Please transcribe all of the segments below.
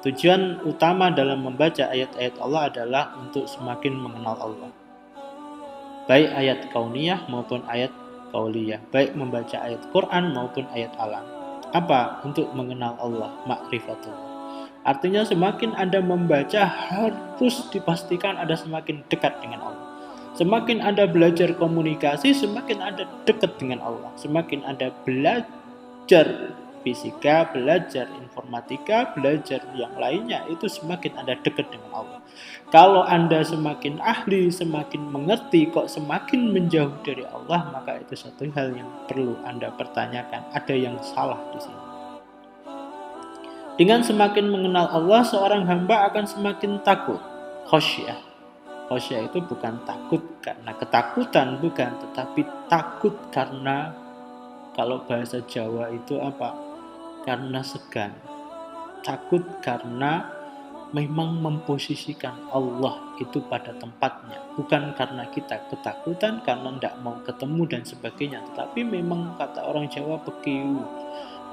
Tujuan utama dalam membaca ayat-ayat Allah adalah untuk semakin mengenal Allah. Baik ayat kauniyah maupun ayat kauliyah, baik membaca ayat Quran maupun ayat alam. Apa? Untuk mengenal Allah, ma'rifatullah. Artinya semakin Anda membaca harus dipastikan Anda semakin dekat dengan Allah. Semakin Anda belajar komunikasi, semakin Anda dekat dengan Allah. Semakin Anda belajar fisika, belajar informatika, belajar yang lainnya, itu semakin Anda dekat dengan Allah. Kalau Anda semakin ahli, semakin mengerti, kok semakin menjauh dari Allah, maka itu satu hal yang perlu Anda pertanyakan. Ada yang salah di sini. Dengan semakin mengenal Allah, seorang hamba akan semakin takut. Khosyah. Khosyah itu bukan takut karena ketakutan, bukan, tetapi takut karena, kalau bahasa Jawa itu apa? Karena segan. Takut karena memang memposisikan Allah itu pada tempatnya, bukan karena kita ketakutan karena tidak mau ketemu dan sebagainya, tetapi memang kata orang Jawa begitu,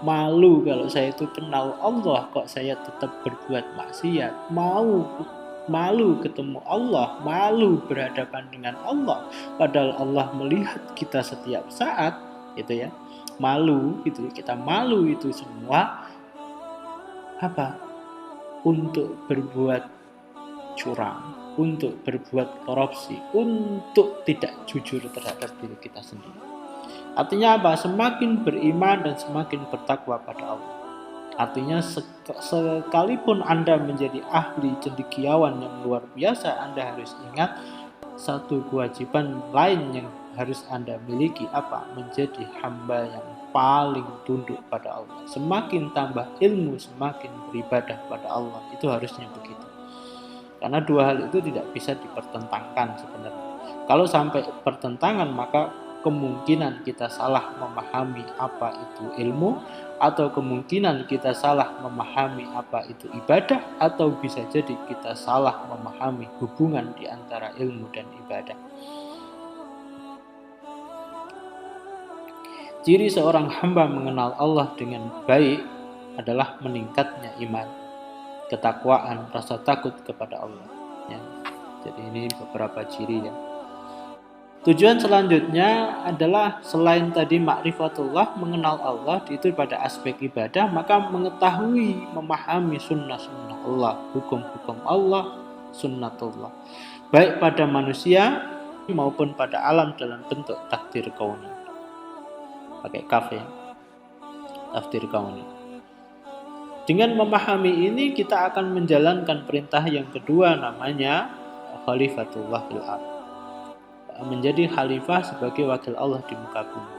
malu kalau saya itu kenal Allah kok saya tetap berbuat maksiat, malu ketemu Allah, malu berhadapan dengan Allah, padahal Allah melihat kita setiap saat, gitu ya. Malu itu, kita malu itu semua apa? Untuk berbuat curang, untuk berbuat korupsi, untuk tidak jujur terhadap diri kita sendiri. Artinya apa? Semakin beriman dan semakin bertakwa pada Allah. Artinya sekalipun Anda menjadi ahli cendekiawan yang luar biasa, Anda harus ingat satu kewajiban lain yang harus Anda miliki, apa? Menjadi hamba yang paling tunduk pada Allah. Semakin tambah ilmu, semakin beribadah pada Allah. Itu harusnya begitu. Karena dua hal itu tidak bisa dipertentangkan sebenarnya. Kalau sampai pertentangan, maka kemungkinan kita salah memahami apa itu ilmu, atau kemungkinan kita salah memahami apa itu ibadah, atau bisa jadi kita salah memahami hubungan di antara ilmu dan ibadah. Ciri seorang hamba mengenal Allah dengan baik adalah meningkatnya iman, ketakwaan, rasa takut kepada Allah. Ya. Jadi ini beberapa ciri ya. Tujuan selanjutnya adalah selain tadi ma'rifatullah, mengenal Allah itu pada aspek ibadah, maka mengetahui, memahami sunnah-sunnah Allah, hukum-hukum Allah, sunnatullah, baik pada manusia maupun pada alam dalam bentuk takdir kauni. Pakai kaf ya, takdir kauni. Dengan memahami ini kita akan menjalankan perintah yang kedua, namanya khalifatullah fil ardh, menjadi khalifah sebagai wakil Allah di muka bumi.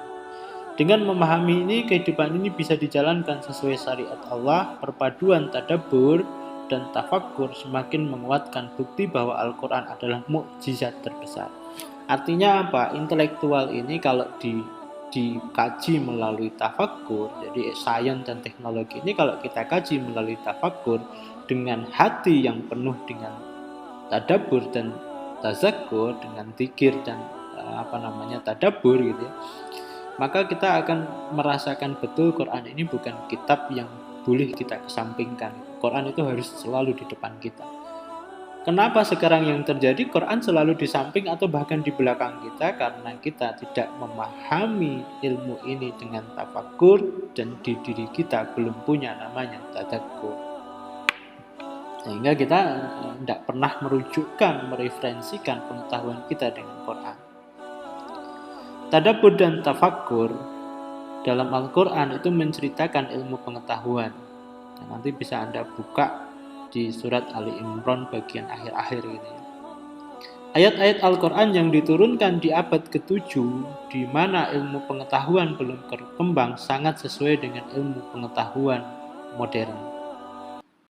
Dengan memahami ini, kehidupan ini bisa dijalankan sesuai syariat Allah. Perpaduan tadabbur dan tafakkur semakin menguatkan bukti bahwa Al-Quran adalah mukjizat terbesar. Artinya apa? Intelektual ini kalau dikaji melalui tafakkur, jadi sains dan teknologi ini kalau kita kaji melalui tafakkur dengan hati yang penuh dengan tadabbur dan tazakkur, dengan zikir dan tadabbur gitu ya, maka kita akan merasakan betul Quran ini bukan kitab yang boleh kita kesampingkan. Quran itu harus selalu di depan kita. Kenapa sekarang yang terjadi Quran selalu di samping atau bahkan di belakang kita? Karena kita tidak memahami ilmu ini dengan tafakkur, dan di diri kita belum punya namanya tadakkur. Sehingga kita tidak pernah mereferensikan pengetahuan kita dengan Quran. Tadabbur dan tafakkur dalam Al-Quran itu menceritakan ilmu pengetahuan. Dan nanti bisa Anda buka di surat Ali Imran bagian akhir-akhir ini. Ayat-ayat Al-Quran yang diturunkan di abad ke-7, di mana ilmu pengetahuan belum berkembang, sangat sesuai dengan ilmu pengetahuan modern.